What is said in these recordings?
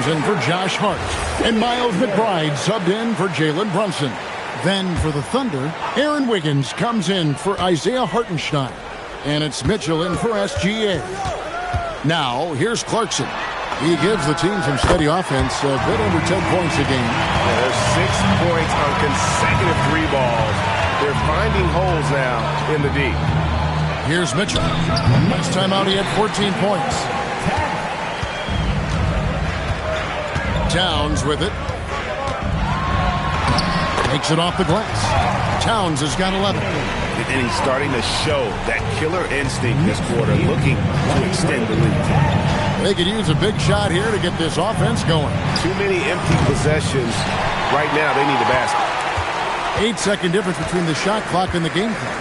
comes in for Josh Hart. And Miles McBride subbed in for Jalen Brunson. Then for the Thunder, Aaron Wiggins comes in for Isaiah Hartenstein. And it's Mitchell in for SGA. Now, here's Clarkson. He gives the team some steady offense, a bit under 10 points a game. There's 6 points on consecutive 3 balls. They're finding holes now in the D. Here's Mitchell. Last time out, he had 14 points. Towns with it. Takes it off the glass. Towns has got 11. And he's starting to show that killer instinct this quarter, looking to extend the lead. They could use a big shot here to get this offense going. Too many empty possessions. Right now, they need a basket. 8-second difference between the shot clock and the game clock.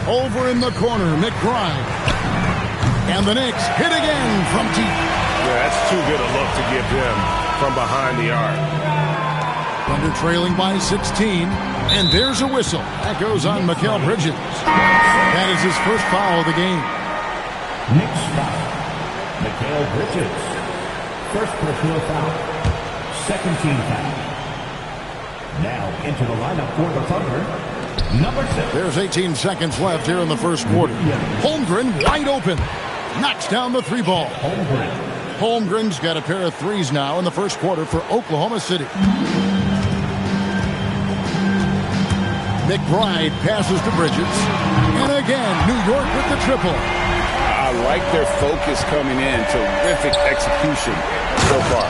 Over in the corner, McBride. And the Knicks hit again from deep. Yeah, that's too good a look to give them from behind the arc. Thunder trailing by 16. And there's a whistle. That goes on Mikal Bridges. That is his first foul of the game. Knicks foul. Mikal Bridges. First personal foul. Second team foul. Now into the lineup for the Thunder. Number 6. There's 18 seconds left here in the first quarter. Holmgren wide open. Knocks down the 3 ball. Holmgren's got a pair of threes now in the first quarter for Oklahoma City. McBride passes to Bridges. And again, New York with the triple. I like their focus coming in. Terrific execution so far.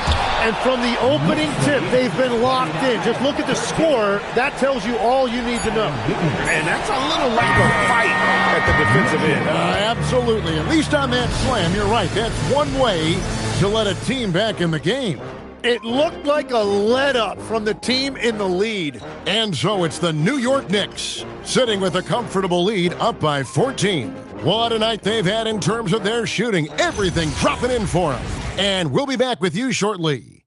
And from the opening tip, they've been locked in. Just look at the score. That tells you all you need to know. And that's a little lack of fight at the defensive end. Absolutely. At least on that slam, you're right. That's one way to let a team back in the game. It looked like a let-up from the team in the lead. And so it's the New York Knicks sitting with a comfortable lead up by 14. What a night they've had in terms of their shooting. Everything dropping in for them. And we'll be back with you shortly.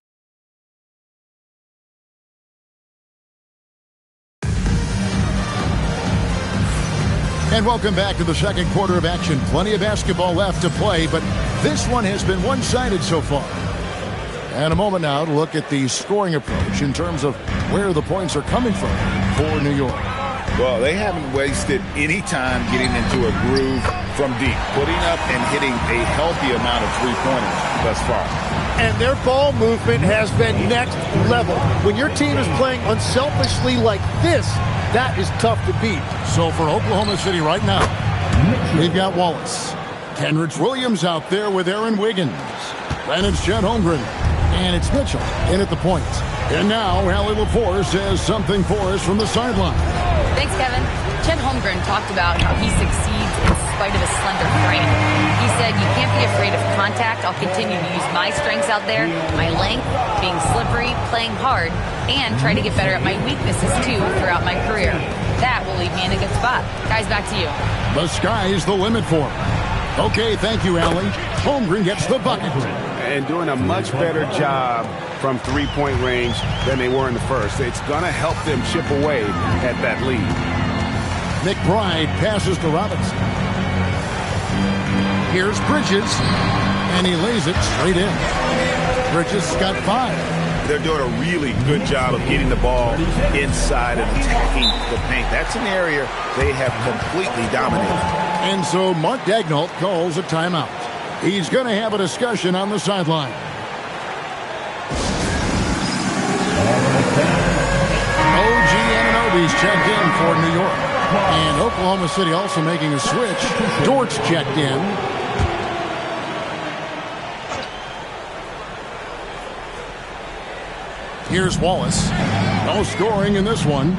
And welcome back to the second quarter of action. Plenty of basketball left to play, but this one has been one-sided so far. And a moment now to look at the scoring approach in terms of where the points are coming from for New York. Well, they haven't wasted any time getting into a groove from deep, putting up and hitting a healthy amount of three-pointers thus far. And their ball movement has been next level. When your team is playing unselfishly like this, that is tough to beat. So for Oklahoma City right now, they've got Wallace. Kenrich Williams out there with Aaron Wiggins. Then it's Chet Holmgren. And it's Mitchell in at the point. And now Allie LaForce says something for us from the sideline. Thanks, Kevin. Chet Holmgren talked about how he succeeds in spite of his slender frame. He said, "You can't be afraid of contact. I'll continue to use my strengths out there, my length, being slippery, playing hard, and try to get better at my weaknesses, too, throughout my career. That will leave me in a good spot." Guys, back to you. The sky's the limit for him. Okay, thank you, Allie. Holmgren gets the bucket. And doing a much better job from three-point range than they were in the first. It's going to help them chip away at that lead. McBride passes to Robinson. Here's Bridges, and he lays it straight in. Bridges got 5. They're doing a really good job of getting the ball inside and attacking the paint. That's an area they have completely dominated. And so Mark Daigneault calls a timeout. He's going to have a discussion on the sideline. OG Anunoby's checked in for New York. And Oklahoma City also making a switch. Dort's checked in. Here's Wallace. No scoring in this one.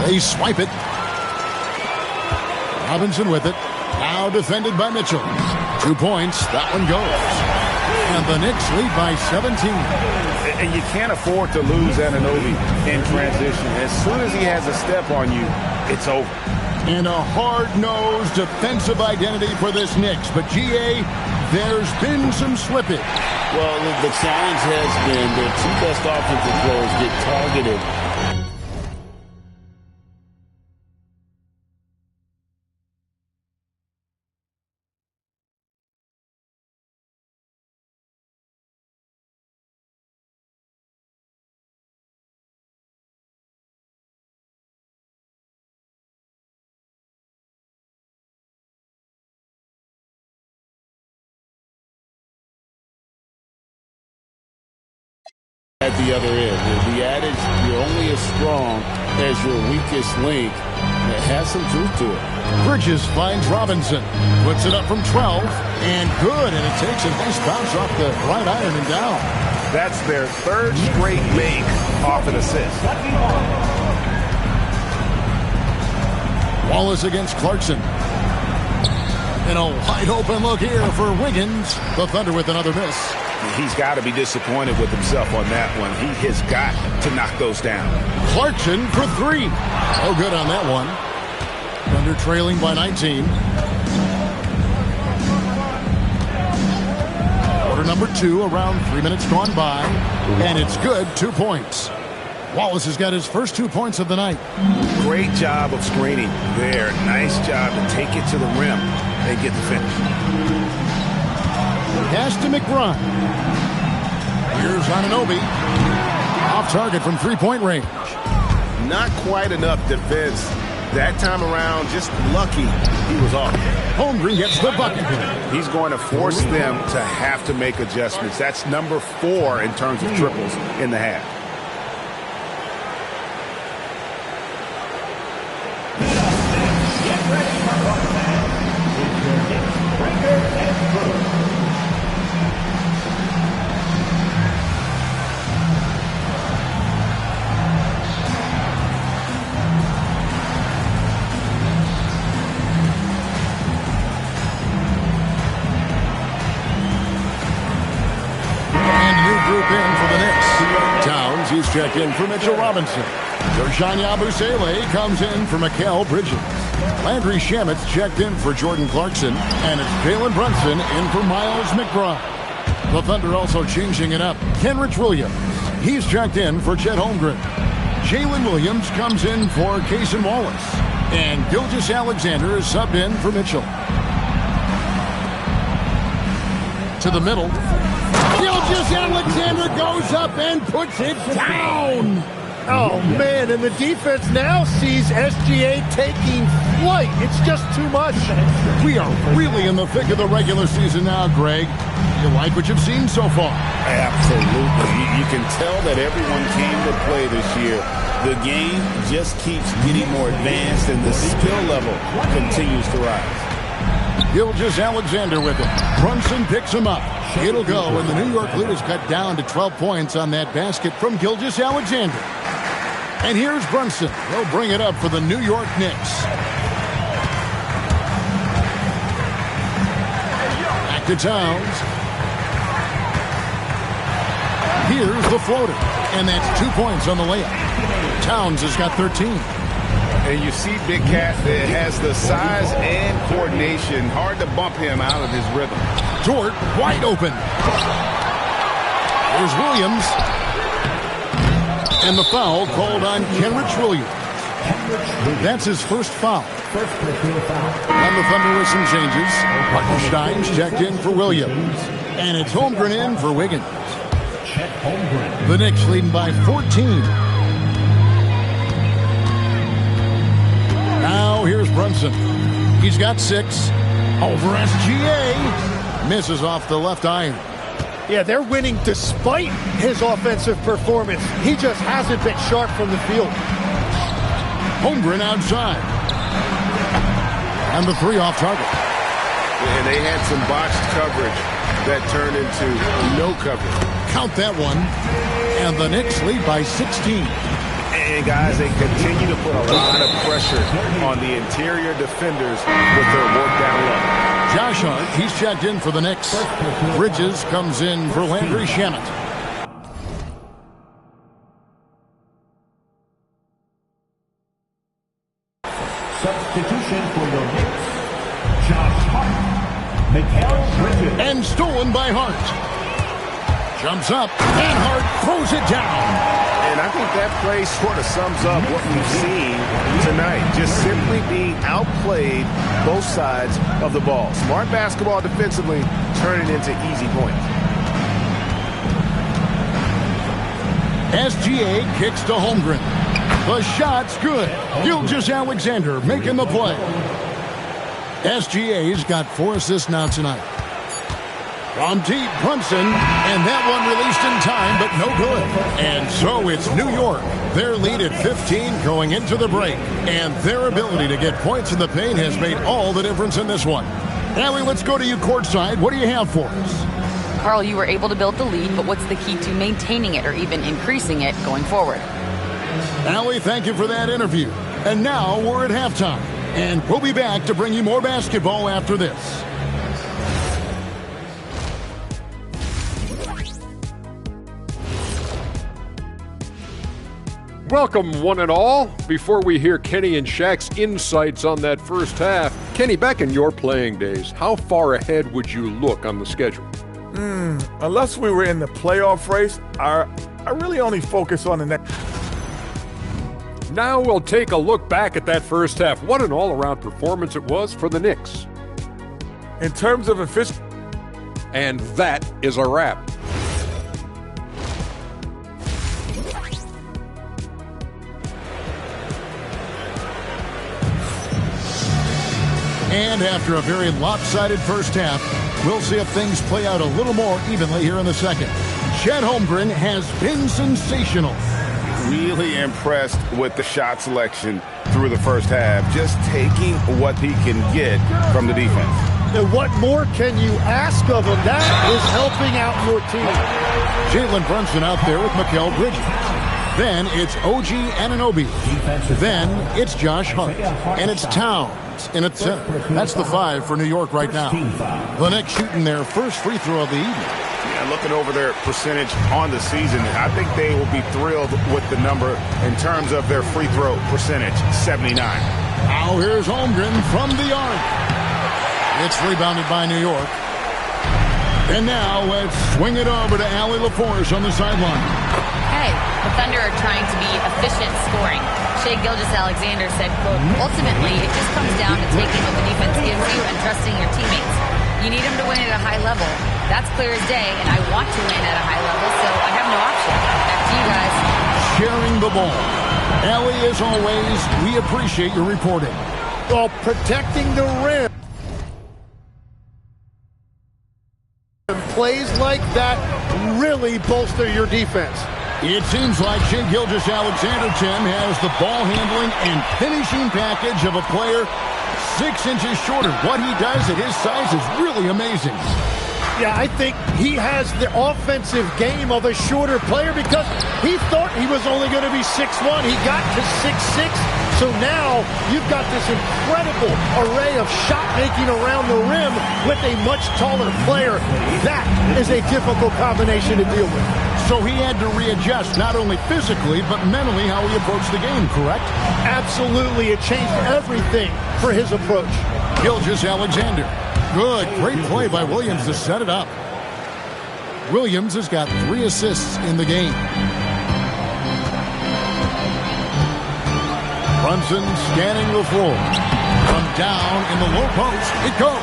They swipe it. Robinson with it. Now defended by Mitchell. 2 points. That one goes. And the Knicks lead by 17. And you can't afford to lose Anunoby in transition. As soon as he has a step on you, it's over. And a hard-nosed defensive identity for this Knicks. But, G.A., there's been some slippage. Well, the challenge has been their two best offensive players get targeted at the other end. The adage, you're only as strong as your weakest link, it has some truth to it. Bridges finds Robinson, puts it up from 12, and good, and it takes a nice bounce off the right iron and down. That's their third straight make off an assist. Wallace against Clarkson. And a wide open look here for Wiggins. The Thunder with another miss. He's got to be disappointed with himself on that one. He has got to knock those down. Clarkson for three. Oh, good on that one. Thunder trailing by 19. Quarter number 2, around 3 minutes gone by. And it's good, 2 points. Wallace has got his first 2 points of the night. Great job of screening there. Nice job to take it to the rim and get the finish. Pass to McBride. Here's Anunoby. Off target from three-point range. Not quite enough defense that time around. Just lucky he was off. Holmgren gets the bucket. He's going to force them to have to make adjustments. That's number 4 in terms of triples in the half. He's checked in for Mitchell Robinson. Dershawn Yabusele comes in for Mikal Bridges. Landry Shamit's checked in for Jordan Clarkson. And it's Jalen Brunson in for Miles McBride. The Thunder also changing it up. Kenrich Williams. He's checked in for Chet Holmgren. Jalen Williams comes in for Cason Wallace. And Gilgeous-Alexander is subbed in for Mitchell. To the middle. Gilgeous-Alexander goes up and puts it down. Oh, man, and the defense now sees SGA taking flight. It's just too much. We are really in the thick of the regular season now, Greg. You like what you've seen so far? Absolutely. You can tell that everyone came to play this year. The game just keeps getting more advanced, and the skill level continues to rise. Gilgeous-Alexander with it. Brunson picks him up. It'll go, and the New York lead is cut down to 12 points on that basket from Gilgeous-Alexander. And here's Brunson. He'll bring it up for the New York Knicks. Back to Towns. Here's the floater, and that's 2 points on the layup. Towns has got 13. And you see Big Cat that has the size and coordination. Hard to bump him out of his rhythm. Dort wide open. There's Williams. And the foul called on Kenrich Williams. That's his first foul. And the Thunder with some changes. Hartenstein's checked in for Williams. And it's Holmgren in for Wiggins. The Knicks leading by 14. Now here's Brunson. He's got 6. Over SGA. Misses off the left iron. Yeah, they're winning despite his offensive performance. He just hasn't been sharp from the field. Holmgren outside. And the 3 off target. And they had some botched coverage that turned into no coverage. Count that one. And the Knicks lead by 16. And guys, they continue to put a lot of pressure on the interior defenders with their work down low. Josh Hart, he's checked in for the Knicks. Bridges comes in for Landry Shamet. Substitution for the Knicks. Josh Hart. Mikal Bridges. And stolen by Hart. Jumps up, and Hart throws it down. And I think that play sort of sums up what we've seen tonight. Just simply being outplayed both sides of the ball. Smart basketball defensively, turning into easy points. SGA kicks to Holmgren. The shot's good. Gilgeous-Alexander making the play. SGA's got 4 assists now tonight. From deep, Brunson, and that one released in time, but no good. And so it's New York. Their lead at 15 going into the break, and their ability to get points in the paint has made all the difference in this one. Allie, let's go to you courtside. What do you have for us? Carl, you were able to build the lead, but what's the key to maintaining it or even increasing it going forward? Allie, thank you for that interview. And now we're at halftime, and we'll be back to bring you more basketball after this. Welcome, one and all. Before we hear Kenny and Shaq's insights on that first half, Kenny, back in your playing days, how far ahead would you look on the schedule? Unless we were in the playoff race, I really only focus on the next. Now we'll take a look back at that first half. What an all-around performance it was for the Knicks. In terms of efficiency. And that is a wrap. And after a very lopsided first half, we'll see if things play out a little more evenly here in the second. Chet Holmgren has been sensational. Really impressed with the shot selection through the first half, just taking what he can get from the defense. And what more can you ask of him? That is helping out your team. Jalen Brunson out there with Mikal Bridges. Then it's OG Anunoby. Then it's Josh Hart. And it's Towns in at center. That's the 5 for New York right now. The Knicks shooting their first free throw of the evening. Yeah, looking over their percentage on the season, I think they will be thrilled with the number in terms of their free throw percentage, 79. Now here's Holmgren from the arc. It's rebounded by New York. And now let's swing it over to Allie LaForce on the sideline. Hey, the Thunder are trying to be efficient scoring. Shai Gilgeous-Alexander said, quote, ultimately, it just comes down to taking what the defense gives you and trusting your teammates. You need them to win at a high level. That's clear as day, and I want to win at a high level, so I have no option. Back to you guys. Sharing the ball. Allie, as always, we appreciate your reporting. Well, protecting the rim. Plays like that really bolster your defense. It seems like Shai Gilgeous-Alexander, Tim, has the ball handling and finishing package of a player 6 inches shorter. What he does at his size is really amazing. Yeah, I think he has the offensive game of a shorter player because he thought he was only going to be 6'1". He got to 6'6". So now you've got this incredible array of shot making around the rim with a much taller player. That is a difficult combination to deal with. So he had to readjust not only physically but mentally how he approached the game, correct? Absolutely. It changed everything for his approach. Gilgeous-Alexander. Good. Great play by Williams to set it up. Williams has got 3 assists in the game. Brunson scanning the floor. From down in the low post, it goes.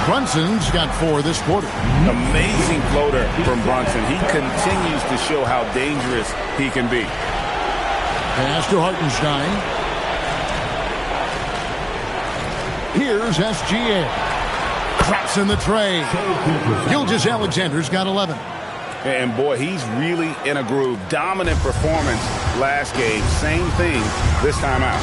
Brunson's got 4 this quarter. Amazing floater from Brunson. He continues to show how dangerous he can be. Pass to Hartenstein. Here's SGA. Drops in the tray. Gilgeous-Alexander's got 11. And boy, he's really in a groove. Dominant performance last game. Same thing this time out.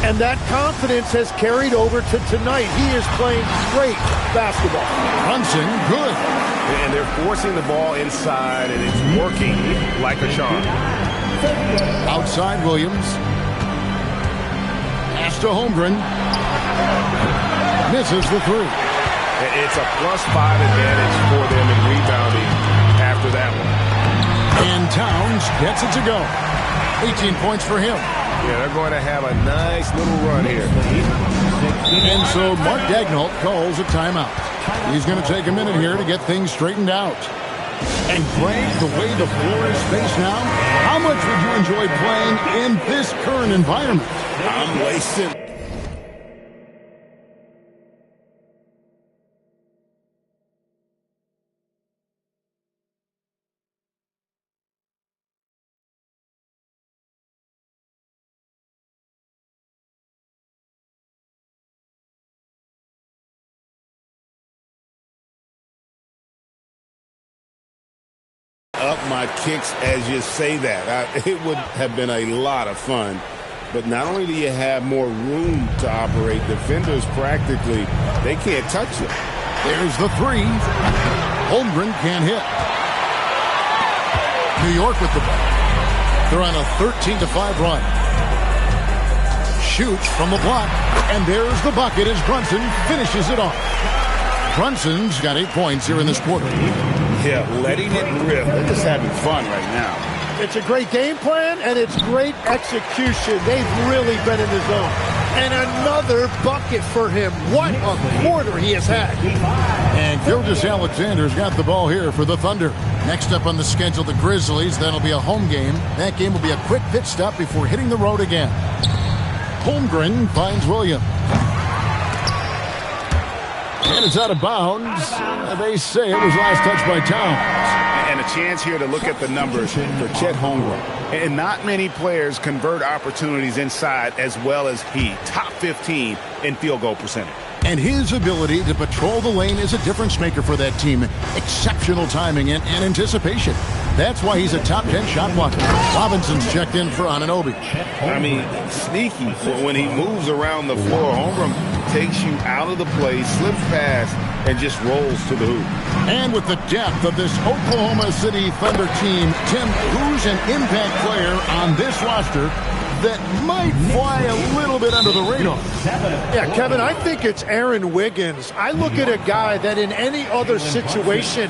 And that confidence has carried over to tonight. He is playing great basketball. Brunson, good. And they're forcing the ball inside, and it's working like a charm. Outside Williams. Pass to Holmgren. Misses the 3. It's a +5 advantage for them in rebounding after that one. And Towns gets it to go. 18 points for him. Yeah, they're going to have a nice little run here. And so Mark Daigneault calls a timeout. He's going to take a minute here to get things straightened out. And Greg, the way the floor is spaced now, how much would you enjoy playing in this current environment? I'm wasting. my kicks as you say that. It would have been a lot of fun. But not only do you have more room to operate, defenders practically, they can't touch it. There's the three. Holmgren can't hit. New York with the ball. They're on a 13-5 run. Shoots from the block. And there's the bucket as Brunson finishes it off. Brunson's got 8 points here in this quarter. Yeah, letting it rip. They're just having fun right now. It's a great game plan, and it's great execution. They've really been in the zone. And another bucket for him. What a quarter he has had. And Gilgeous-Alexander's got the ball here for the Thunder. Next up on the schedule, the Grizzlies. That'll be a home game. That game will be a quick pit stop before hitting the road again. Holmgren finds Williams. And it's out of bounds. They say it was last touched by Towns. And a chance here to look at the numbers for Chet Holmgren. And not many players convert opportunities inside as well as he. Top 15 in field goal percentage. And his ability to patrol the lane is a difference maker for that team. Exceptional timing and anticipation. That's why he's a top 10 shot blocker. Robinson's checked in for Anunoby. I mean, sneaky. When he moves around the floor, Holmgren takes you out of the play, slips past, and just rolls to the hoop. And with the depth of this Oklahoma City Thunder team, Tim, who's an impact player on this roster that might fly a little bit under the radar? Yeah, Kevin, I think it's Aaron Wiggins. I look at a guy that in any other situation,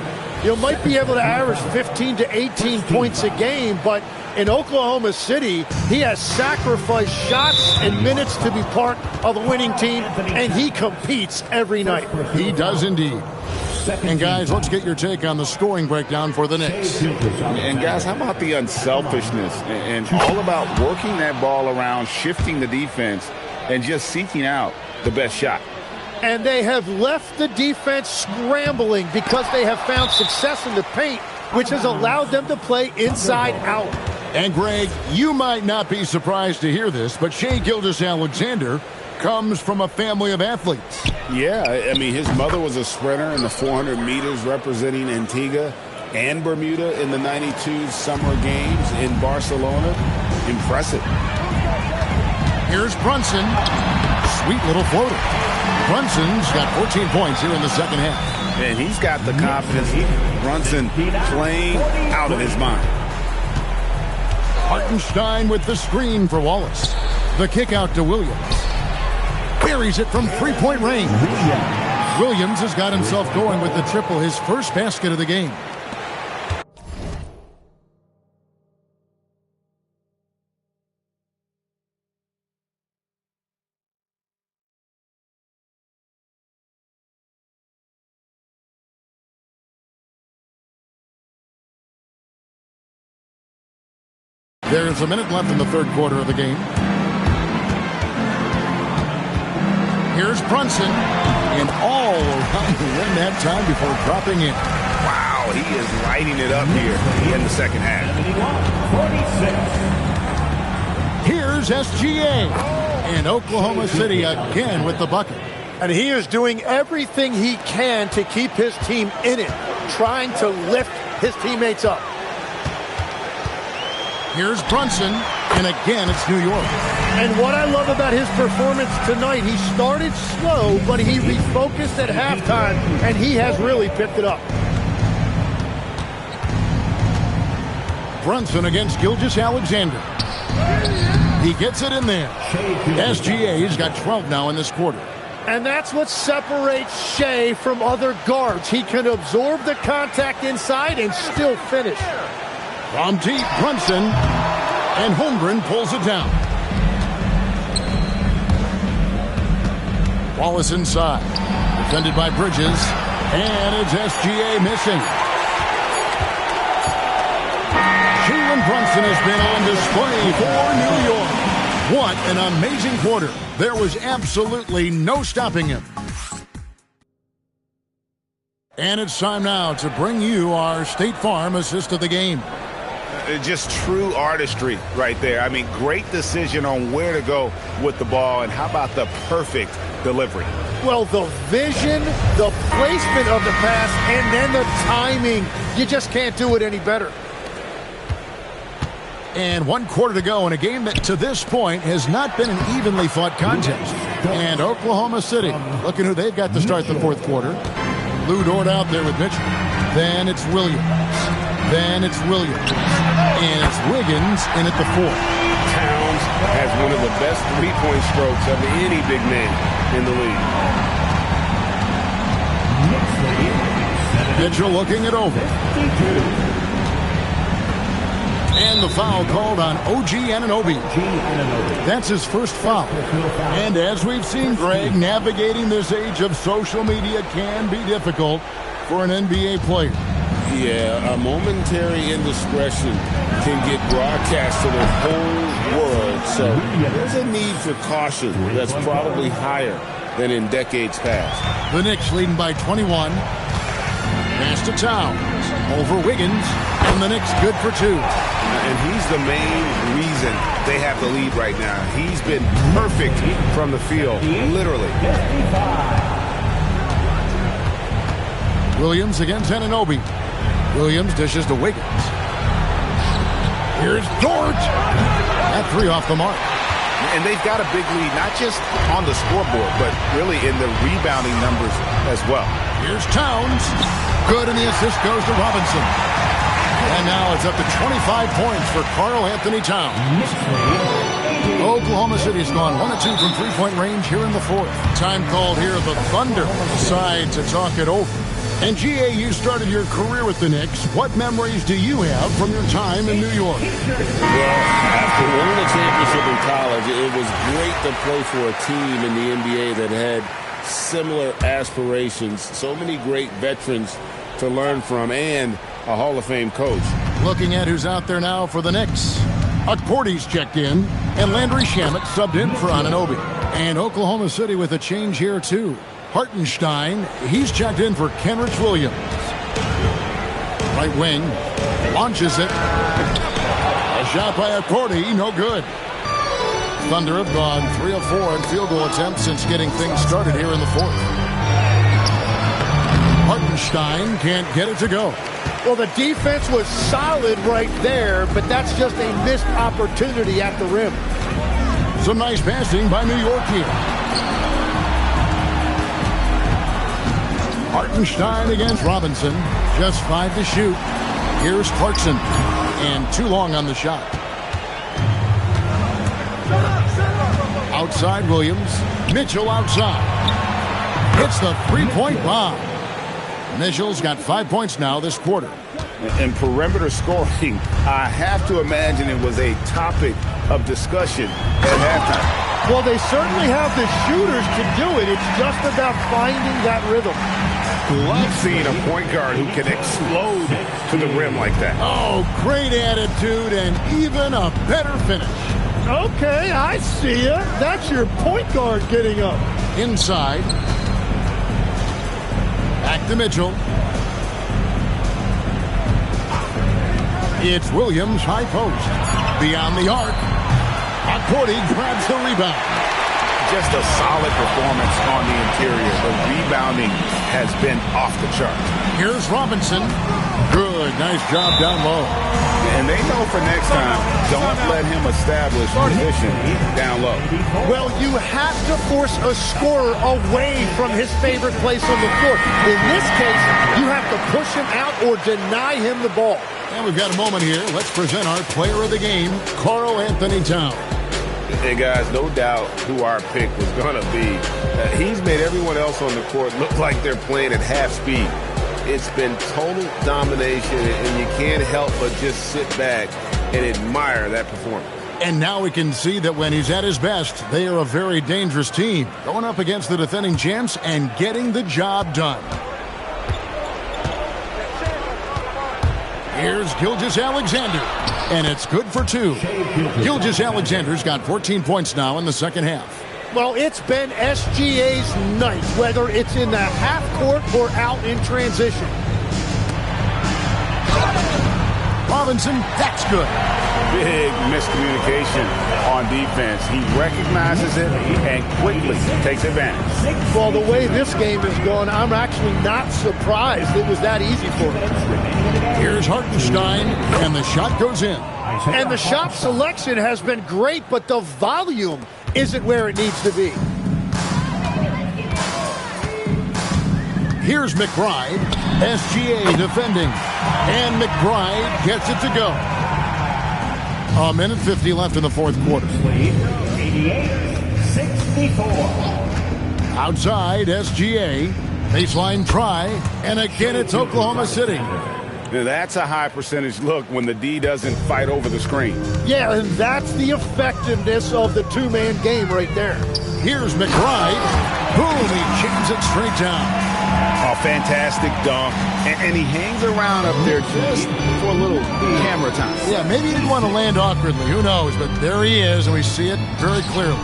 might be able to average 15 to 18 points a game, but in Oklahoma City, he has sacrificed shots and minutes to be part of a winning team, and he competes every night. He does indeed. And guys, let's get your take on the scoring breakdown for the Knicks. And guys, how about the unselfishness and all about working that ball around, shifting the defense, and just seeking out the best shot. And they have left the defense scrambling because they have found success in the paint, which has allowed them to play inside out. And Greg, you might not be surprised to hear this, but Shai Gilgeous-Alexander comes from a family of athletes. Yeah, I mean, his mother was a sprinter in the 400 meters representing Antigua and Bermuda in the 92 Summer Games in Barcelona. Impressive. Here's Brunson. Sweet little floater. Brunson's got 14 points here in the second half. And he's got the confidence. Brunson playing out of his mind. Hartenstein with the screen for Wallace. The kick out to Williams. Buries it from three-point range. Williams has got himself going with the triple, his first basket of the game. There's a minute left in the third quarter of the game. Here's Brunson, and all around the rim that time before dropping in. Wow, he is lighting it up here in the second half. 46. Here's SGA, and Oklahoma City again with the bucket. And he is doing everything he can to keep his team in it, trying to lift his teammates up. Here's Brunson, and again it's New York. And what I love about his performance tonight, he started slow, but he refocused at halftime, and he has really picked it up. Brunson against Gilgeous-Alexander. He gets it in there. SGA's got 12 now in this quarter. And that's what separates Shai from other guards. He can absorb the contact inside and still finish. From deep, Brunson, and Holmgren pulls it down. Wallace inside, defended by Bridges, and it's SGA missing. Jalen Brunson has been on display for New York. What an amazing quarter. There was absolutely no stopping him. And it's time now to bring you our State Farm assist of the game. Just true artistry right there. I mean, great decision on where to go with the ball, and how about the perfect delivery? Well, the vision, the placement of the pass, and then the timing. You just can't do it any better. And 1 quarter to go in a game that to this point has not been an evenly fought contest. And Oklahoma City, looking who they've got to start the 4th quarter. Lou Dort out there with Mitchell. Then it's Williams. Then it's Williams. And it's Wiggins in at the 4th. Towns has one of the best three-point strokes of any big man in the league. Mitchell looking it over. And the foul called on OG Anunoby. That's his first foul. And as we've seen, Greg, navigating this age of social media can be difficult for an NBA player. Yeah, a momentary indiscretion can get broadcast to the whole world. So there's a need for caution that's probably higher than in decades past. The Knicks leading by 21. Pass to Towns. Over Wiggins. And the Knicks good for 2. And he's the main reason they have the lead right now. He's been perfect from the field, literally. Williams against Anunoby. Williams dishes to Wiggins. Here's Dort. That 3 off the mark. And they've got a big lead, not just on the scoreboard, but really in the rebounding numbers as well. Here's Towns. Good, and the assist goes to Robinson. And now it's up to 25 points for Karl Anthony Towns. Oklahoma City's gone 1 of 2 from three-point range here in the 4th. Time called here. The Thunder decide to talk it over. And GA, you started your career with the Knicks. What memories do you have from your time in New York? Well, after winning the championship in college, it was great to play for a team in the NBA that had similar aspirations. So many great veterans to learn from, and a Hall of Fame coach. Looking at who's out there now for the Knicks. Cordy's checked in, and Landry Shamet subbed in for Anunoby. And Oklahoma City with a change here, too. Hartenstein, he's checked in for Kenrich Williams. Right wing, launches it. A shot by Cordy, no good. Thunder have gone 3 of 4 in field goal attempts since getting things started here in the 4th. Hartenstein can't get it to go. Well, the defense was solid right there, but that's just a missed opportunity at the rim. Some nice passing by New York here. Hartenstein against Robinson. Just 5 to shoot. Here's Clarkson. And too long on the shot. Outside Williams. Mitchell outside. Hits the 3-point bomb. Mitchell's got 5 points now this quarter. And perimeter scoring, I have to imagine it was a topic of discussion at halftime. Well, they certainly have the shooters to do it. It's just about finding that rhythm. Love seeing a point guard who can explode to the rim like that. Oh, great attitude and even a better finish. Okay, I see ya. That's your point guard getting up. Inside. Back to Mitchell. It's Williams, high post. Beyond the arc. Cordy grabs the rebound. Just a solid performance on the interior. The rebounding has been off the charts. Here's Robinson. Good, nice job down low. And they know for next time, don't let him establish position down low. Well, you have to force a scorer away from his favorite place on the floor. In this case, you have to push him out or deny him the ball. And we've got a moment here. Let's present our player of the game, Karl Anthony Towns. Hey, guys, no doubt who our pick was going to be. He's made everyone else on the court look like they're playing at half speed. It's been total domination, and you can't help but just sit back and admire that performance. And now we can see that when he's at his best, they are a very dangerous team, going up against the defending champs and getting the job done. Here's Gilgeous-Alexander, and it's good for 2. Gilgeous-Alexander's got 14 points now in the second half. Well, it's been SGA's night, whether it's in the half court or out in transition. Robinson, that's good. Big miscommunication on defense. He recognizes it and quickly takes advantage. Well, the way this game is going, I'm actually not surprised it was that easy for him. Here's Hartenstein, and the shot goes in. And the shot selection has been great, but the volume isn't where it needs to be. Here's McBride, SGA defending, and McBride gets it to go. A minute 50 left in the fourth quarter. 88-64. Outside, SGA, baseline try, and again it's Oklahoma City. Now, that's a high percentage look when the D doesn't fight over the screen. Yeah, and that's the effectiveness of the two-man game right there. Here's McBride. Boom, he jams it straight down. A fantastic dunk, and he hangs around up there just for a little camera time. Yeah, maybe he didn't want to land awkwardly. Who knows? But there he is, and we see it very clearly.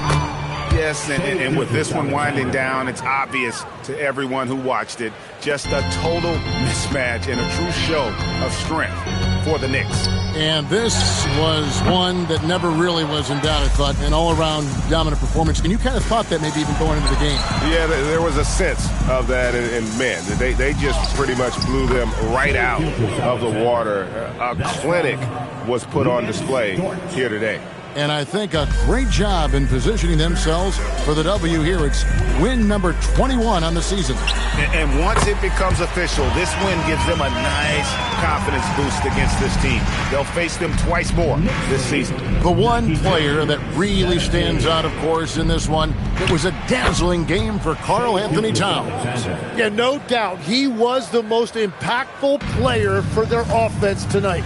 Yes, and with this one winding down, it's obvious to everyone who watched it. Just a total mismatch and a true show of strength for the Knicks. And this was one that never really was in doubt, I thought, an all-around dominant performance. And you kind of thought that maybe even going into the game. Yeah, there was a sense of that, and man, they just pretty much blew them right out of the water. A clinic was put on display here today. And I think a great job in positioning themselves for the W here. It's win number 21 on the season. And once it becomes official, this win gives them a nice confidence boost against this team. They'll face them twice more this season. The one player that really stands out, of course, in this one, it was a dazzling game for Karl Anthony Towns. Yeah, no doubt. He was the most impactful player for their offense tonight.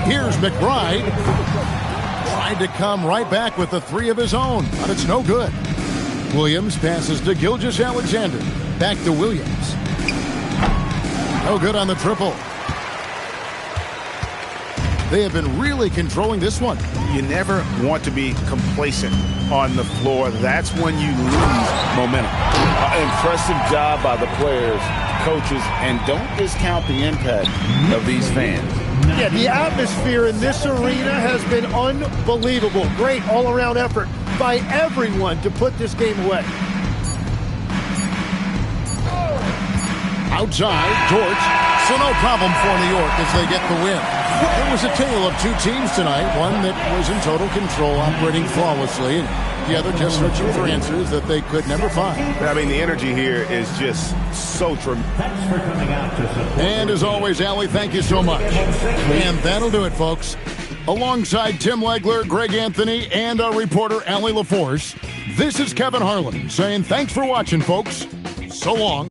Here's McBride. Tried to come right back with the three of his own, but it's no good. Williams passes to Gilgeous-Alexander. Back to Williams. No good on the triple. They have been really controlling this one. You never want to be complacent on the floor. That's when you lose momentum. Impressive job by the players, coaches, and don't discount the impact of these fans. Yeah, the atmosphere in this arena has been unbelievable. Great all-around effort by everyone to put this game away. Outside, Torch. So no problem for New York as they get the win. It was a tale of two teams tonight. One that was in total control, operating flawlessly, and the other just searching for answers that they could never find. I mean, the energy here is just so tremendous. Thanks for coming out to support. And as always, Allie, thank you so much. And that'll do it, folks. Alongside Tim Legler, Greg Anthony, and our reporter, Allie LaForce, this is Kevin Harlan saying thanks for watching, folks. So long.